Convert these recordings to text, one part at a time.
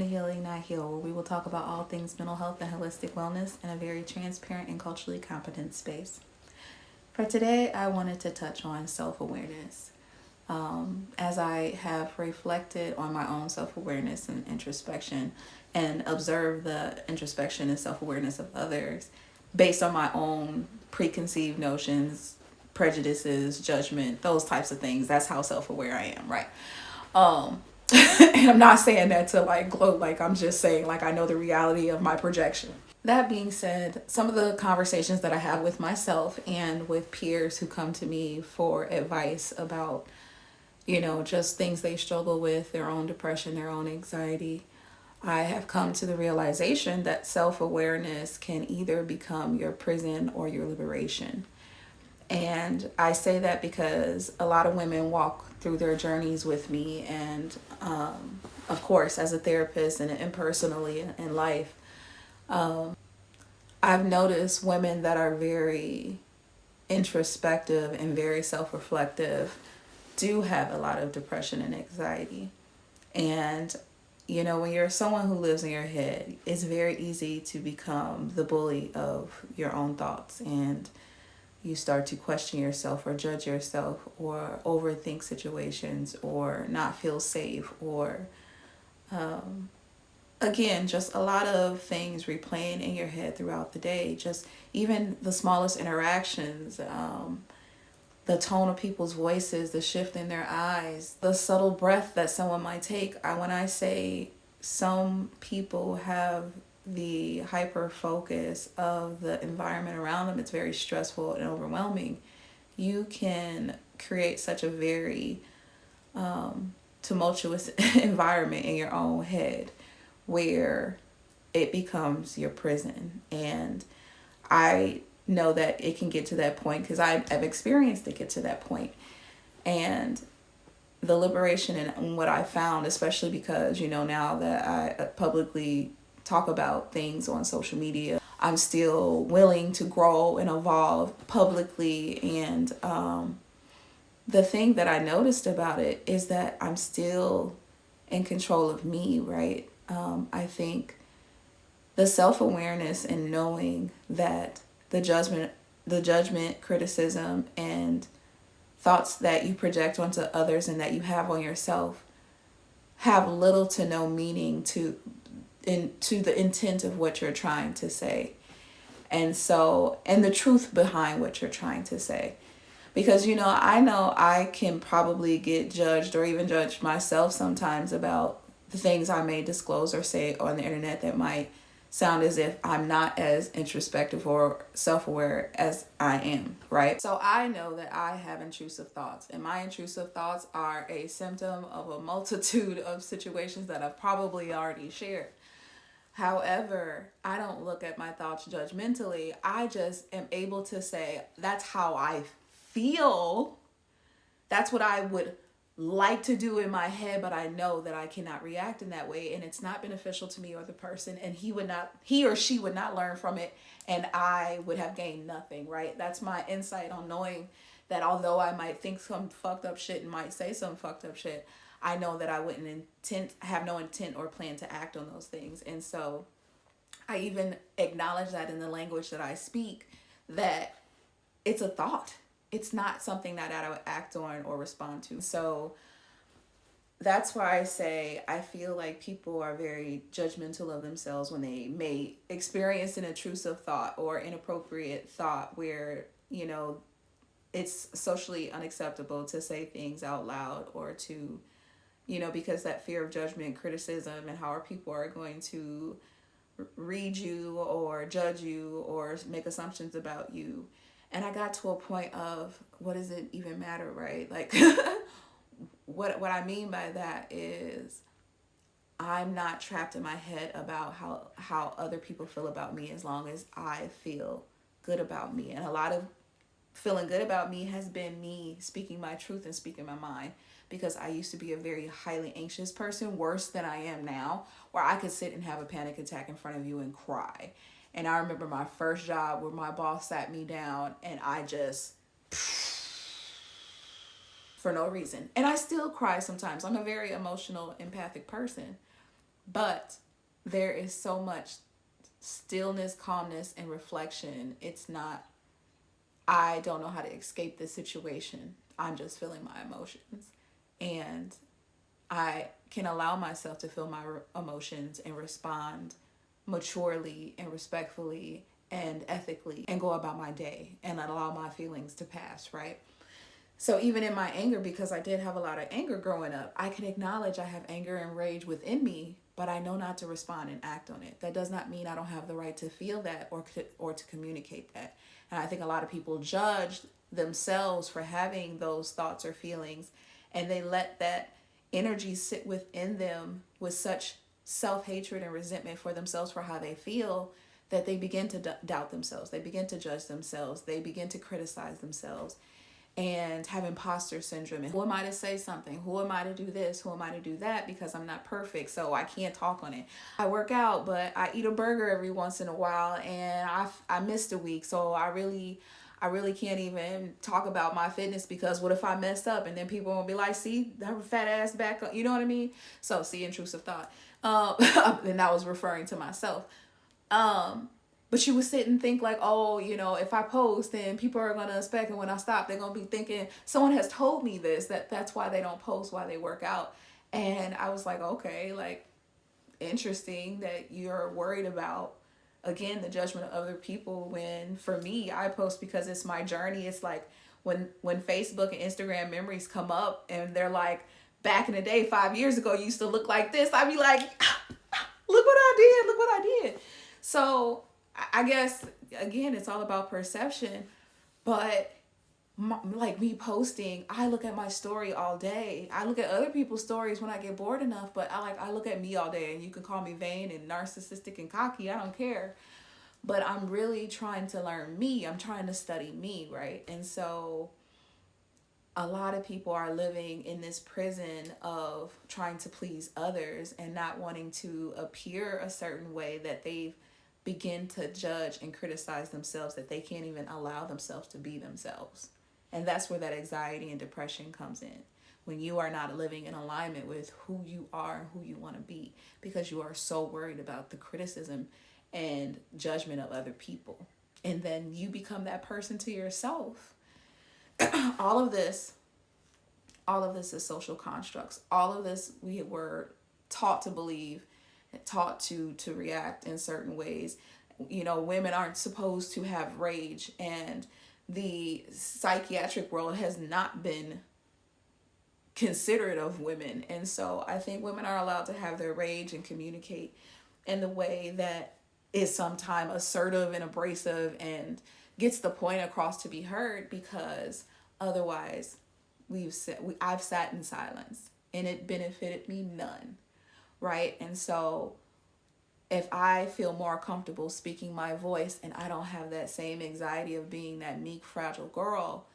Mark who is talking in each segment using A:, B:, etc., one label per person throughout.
A: to Healing Not Heal, where we will talk about all things mental health and holistic wellness in a very transparent and culturally competent space. For today, I wanted to touch on self-awareness. As I have reflected on my own self-awareness and introspection and observed the introspection and self-awareness of others based on my own preconceived notions, prejudices, judgment, those types of things. That's how self-aware I am, right? Um, and I'm not saying that to like gloat, like I'm just saying like I know the reality of my projection. That being said, some of the conversations that I have with myself and with peers who come to me for advice about, just things they struggle with, their own depression, their own anxiety, I have come to the realization that self awareness can either become your prison or your liberation. And I say that because a lot of women walk through their journeys with me, and of course, as a therapist and impersonally in life, I've noticed women that are very introspective and very self reflective do have a lot of depression and anxiety. And, when you're someone who lives in your head, it's very easy to become the bully of your own thoughts. And you start to question yourself or judge yourself or overthink situations or not feel safe or again, just a lot of things replaying in your head throughout the day. Just even the smallest interactions, the tone of people's voices, the shift in their eyes, the subtle breath that someone might take. When I say some people have the hyper focus of the environment around them, it's very stressful and overwhelming. You can create such a very tumultuous environment in your own head where it becomes your prison. And I know that it can get to that point because I've experienced it get to that point. And the liberation and what I found, especially because, now that I publicly talk about things on social media, I'm still willing to grow and evolve publicly. And the thing that I noticed about it is that I'm still in control of me, right? I think the self-awareness and knowing that the judgment, criticism, and thoughts that you project onto others and that you have on yourself have little to no meaning to the intent of what you're trying to say. And the truth behind what you're trying to say. Because, I know I can probably get judged or even judge myself sometimes about the things I may disclose or say on the internet that might sound as if I'm not as introspective or self-aware as I am, right? So I know that I have intrusive thoughts, and my intrusive thoughts are a symptom of a multitude of situations that I've probably already shared. However, I don't look at my thoughts judgmentally. I just am able to say, that's how I feel. That's what I would like to do in my head, but I know that I cannot react in that way, and it's not beneficial to me or the person, and he or she would not learn from it, and I would have gained nothing, right? That's my insight on knowing that although I might think some fucked up shit and might say some fucked up shit, I know that I wouldn't have no intent or plan to act on those things. And so I even acknowledge that in the language that I speak, that it's a thought. It's not something that I would act on or respond to. So that's why I say I feel like people are very judgmental of themselves when they may experience an intrusive thought or inappropriate thought where, it's socially unacceptable to say things out loud or to, because that fear of judgment, criticism, and how people are going to read you or judge you or make assumptions about you. And I got to a point of, what does it even matter, right? Like, what I mean by that is I'm not trapped in my head about how other people feel about me as long as I feel good about me. And a lot of feeling good about me has been me speaking my truth and speaking my mind, because I used to be a very highly anxious person, worse than I am now, where I could sit and have a panic attack in front of you and cry. And I remember my first job where my boss sat me down and I just, for no reason. And I still cry sometimes. I'm a very emotional, empathic person. But there is so much stillness, calmness, and reflection. It's not, I don't know how to escape this situation. I'm just feeling my emotions. And I can allow myself to feel my emotions and respond maturely and respectfully and ethically and go about my day and allow my feelings to pass, right? So even in my anger, because I did have a lot of anger growing up, I can acknowledge I have anger and rage within me, but I know not to respond and act on it. That does not mean I don't have the right to feel that or to communicate that. And I think a lot of people judge themselves for having those thoughts or feelings, and they let that energy sit within them with such self-hatred and resentment for themselves for how they feel, that they begin to doubt themselves. They begin to judge themselves. They begin to criticize themselves and have imposter syndrome. And who am I to say something? Who am I to do this? Who am I to do that? Because I'm not perfect, so I can't talk on it. I work out, but I eat a burger every once in a while, and I missed a week, so I really can't even talk about my fitness, because what if I mess up and then people will be like, see, that fat ass back up, you know what I mean? So see, intrusive thought. And I was referring to myself. But you would sit and think like, oh, if I post, then people are going to expect, and when I stop, they're going to be thinking, someone has told me this, that's why they don't post while they work out. And I was like, okay, like, interesting that you're worried about, again, the judgment of other people, when for me, I post because it's my journey. It's like when Facebook and Instagram memories come up and they're like, back in the day, 5 years ago, you used to look like this. I'd be like, look what I did. So I guess, again, it's all about perception. But like me posting, I look at my story all day. I look at other people's stories when I get bored enough, but I look at me all day. And you can call me vain and narcissistic and cocky, I don't care. But I'm really trying to learn me. I'm trying to study me, right? And so a lot of people are living in this prison of trying to please others and not wanting to appear a certain way, that they begin to judge and criticize themselves, that they can't even allow themselves to be themselves. And that's where that anxiety and depression comes in, when you are not living in alignment with who you are and who you want to be, because you are so worried about the criticism and judgment of other people. And then you become that person to yourself. all of this is social constructs. All of this, we were taught to believe, taught to react in certain ways. Women aren't supposed to have rage, and the psychiatric world has not been considerate of women. And so I think women are allowed to have their rage and communicate in the way that is sometimes assertive and abrasive and gets the point across to be heard, because otherwise I've sat in silence and it benefited me none, right? And so if I feel more comfortable speaking my voice and I don't have that same anxiety of being that meek, fragile girl,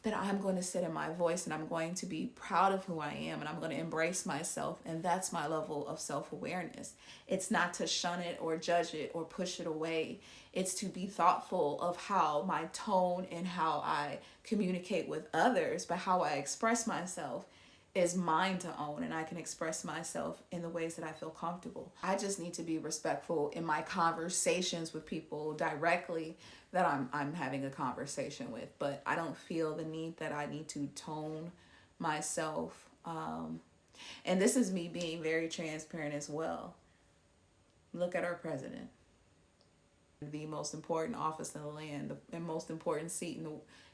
A: then I'm going to sit in my voice and I'm going to be proud of who I am, and I'm going to embrace myself. And that's my level of self-awareness. It's not to shun it or judge it or push it away. It's to be thoughtful of how my tone and how I communicate with others, but how I express myself is mine to own, and I can express myself in the ways that I feel comfortable. I just need to be respectful in my conversations with people directly that I'm having a conversation with, but I don't feel the need that I need to tone myself. And this is me being very transparent as well. Look at our president, the most important office in the land, the most important seat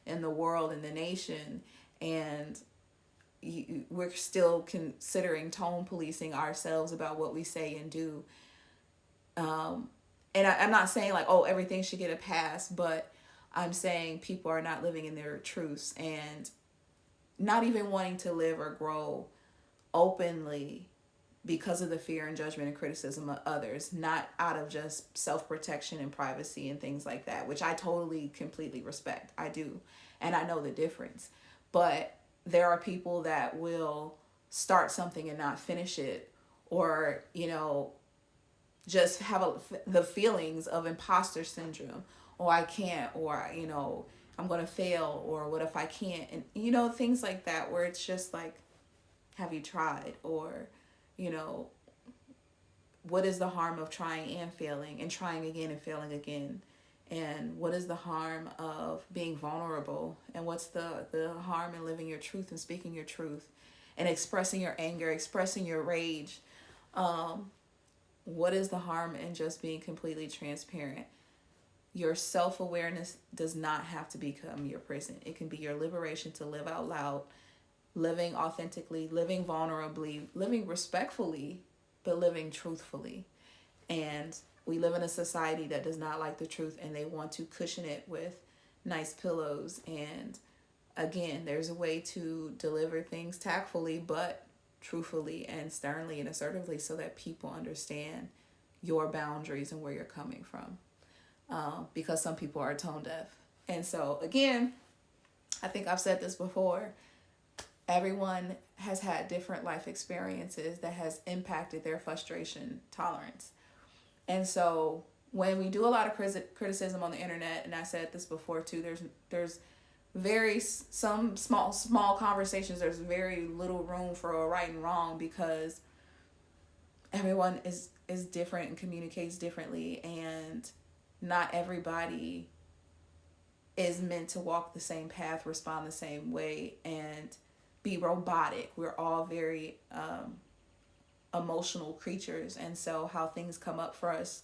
A: in the world, in the nation, and we're still considering tone policing ourselves about what we say and do. And I'm not saying like, oh, everything should get a pass, but I'm saying people are not living in their truths and not even wanting to live or grow openly because of the fear and judgment and criticism of others, not out of just self-protection and privacy and things like that, which I totally, completely respect. I do. And I know the difference. But there are people that will start something and not finish it, or, just have the feelings of imposter syndrome, or I can't, or, I'm going to fail, or what if I can't? And, things like that, where it's just like, have you tried? Or, what is the harm of trying and failing and trying again and failing again? And what is the harm of being vulnerable? And what's the harm in living your truth and speaking your truth and expressing your anger, expressing your rage? What is the harm in just being completely transparent? Your self-awareness does not have to become your prison. It can be your liberation to live out loud, living authentically, living vulnerably, living respectfully, but living truthfully. And we live in a society that does not like the truth, and they want to cushion it with nice pillows. And again, there's a way to deliver things tactfully, but truthfully and sternly and assertively, so that people understand your boundaries and where you're coming from. Because some people are tone deaf. And so, again, I think I've said this before. Everyone has had different life experiences that has impacted their frustration tolerance. And so when we do a lot of criticism on the internet, and I said this before too, there's some small conversations, there's very little room for a right and wrong, because everyone is different and communicates differently, and not everybody is meant to walk the same path, respond the same way, and be robotic. We're all very emotional creatures, and so how things come up for us.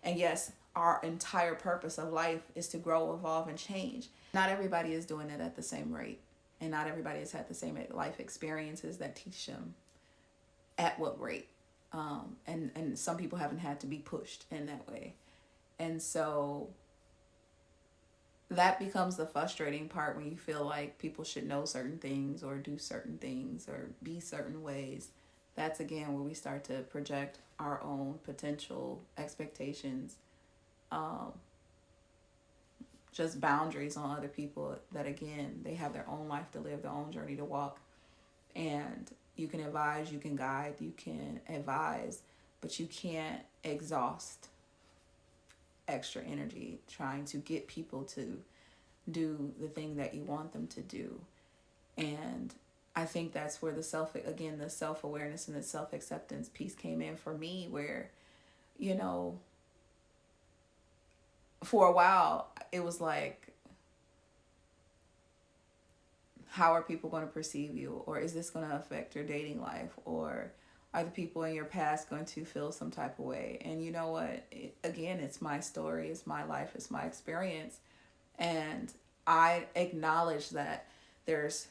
A: And yes, our entire purpose of life is to grow, evolve, and change. Not everybody is doing it at the same rate, and not everybody has had the same life experiences that teach them at what rate. And some people haven't had to be pushed in that way. And so that becomes the frustrating part, when you feel like people should know certain things or do certain things or be certain ways. That's again where we start to project our own potential expectations, just boundaries on other people, that again, they have their own life to live, their own journey to walk. And you can advise, you can guide, you can advise, but you can't exhaust extra energy trying to get people to do the thing that you want them to do. And I think that's where the self-awareness and the self-acceptance piece came in for me, where, for a while it was like, how are people going to perceive you? Or is this going to affect your dating life? Or are the people in your past going to feel some type of way? And you know what? Again, it's my story, it's my life, it's my experience. And I acknowledge that there's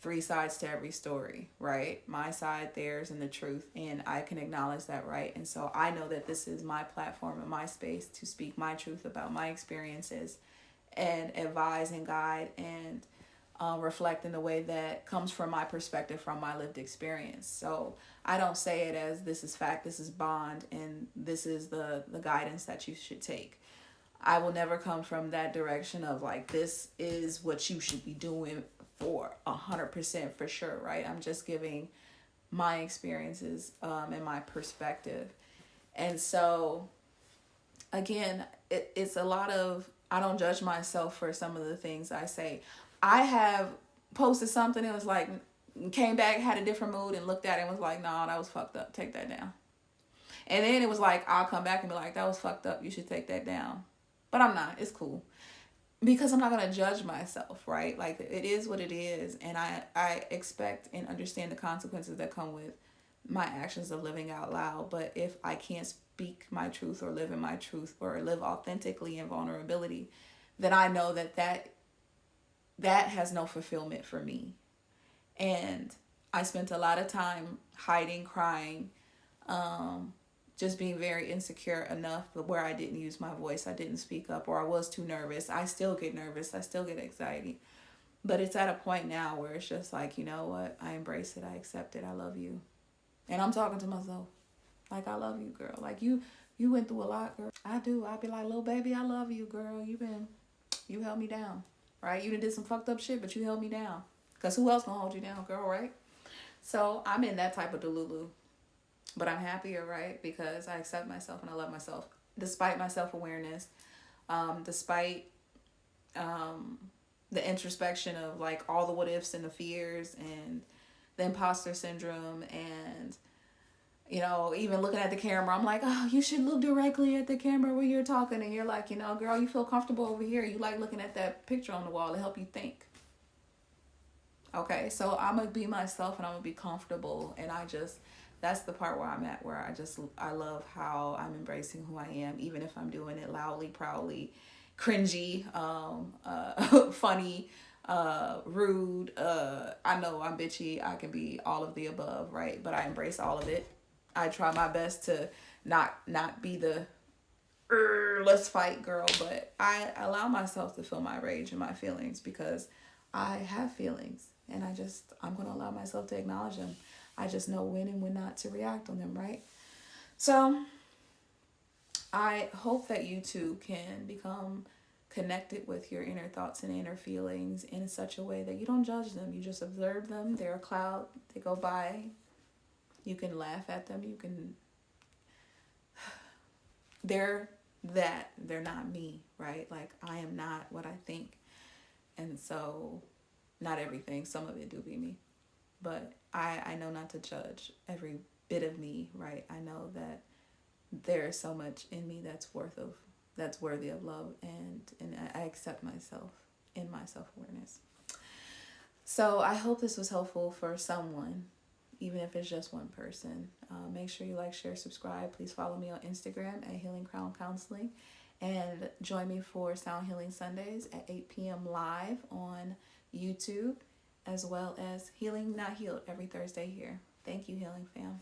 A: 3 sides to every story, right? My side, theirs, and the truth. And I can acknowledge that, right? And so I know that this is my platform and my space to speak my truth about my experiences and advise and guide and reflect in the way that comes from my perspective, from my lived experience. So I don't say it as this is fact, this is bond, and this is the guidance that you should take. I will never come from that direction of like, this is what you should be doing for 100% for sure, right? I'm just giving my experiences and my perspective. And so again, it's a lot of, I don't judge myself for some of the things I say. I have posted something, it was like, came back, had a different mood, and looked at it and was like, nah, that was fucked up, take that down. And then it was like, I'll come back and be like, that was fucked up, you should take that down. But I'm not, it's cool. Because I'm not going to judge myself, right? Like, it is what it is. And I expect and understand the consequences that come with my actions of living out loud. But if I can't speak my truth or live in my truth or live authentically in vulnerability, then I know that has no fulfillment for me. And I spent a lot of time hiding, crying, just being very insecure enough where I didn't use my voice, I didn't speak up, or I was too nervous. I still get nervous, I still get anxiety. But it's at a point now where it's just like, you know what, I embrace it, I accept it, I love you. And I'm talking to myself, like, I love you, girl. Like, you went through a lot, girl. I do. I'll be like, little baby, I love you, girl. You held me down, right? You did some fucked up shit, but you held me down. Because who else gonna hold you down, girl, right? So I'm in that type of delulu. But I'm happier, right? Because I accept myself and I love myself. Despite my self-awareness, despite the introspection of like all the what ifs and the fears and the imposter syndrome and You know, even looking at the camera, I'm like, oh, you should look directly at the camera when you're talking. And you're like, you know, girl, you feel comfortable over here. You like looking at that picture on the wall to help you think. Okay, so I'm going to be myself and I'm going to be comfortable. And that's the part where I'm at, where I love how I'm embracing who I am, even if I'm doing it loudly, proudly, cringy, funny, rude. I know I'm bitchy. I can be all of the above, right? But I embrace all of it. I try my best to not be the let's fight girl, but I allow myself to feel my rage and my feelings because I have feelings and I'm going to allow myself to acknowledge them. I just know when and when not to react on them, right? So I hope that you too can become connected with your inner thoughts and inner feelings in such a way that you don't judge them. You just observe them. They're a cloud. They go by. You can laugh at them. You can. They're that. They're not me, right? Like, I am not what I think. And so, not everything. Some of it do be me. But I know not to judge every bit of me, right? I know that there is so much in me that's worthy of love, and I accept myself in my self-awareness. So I hope this was helpful for someone, even if it's just one person. Make sure you like, share, subscribe. Please follow me on Instagram at Healing Crown Counseling, and join me for Sound Healing Sundays at 8 p.m. live on YouTube, as well as Healing Not Healed every Thursday here. Thank you, Healing Fam.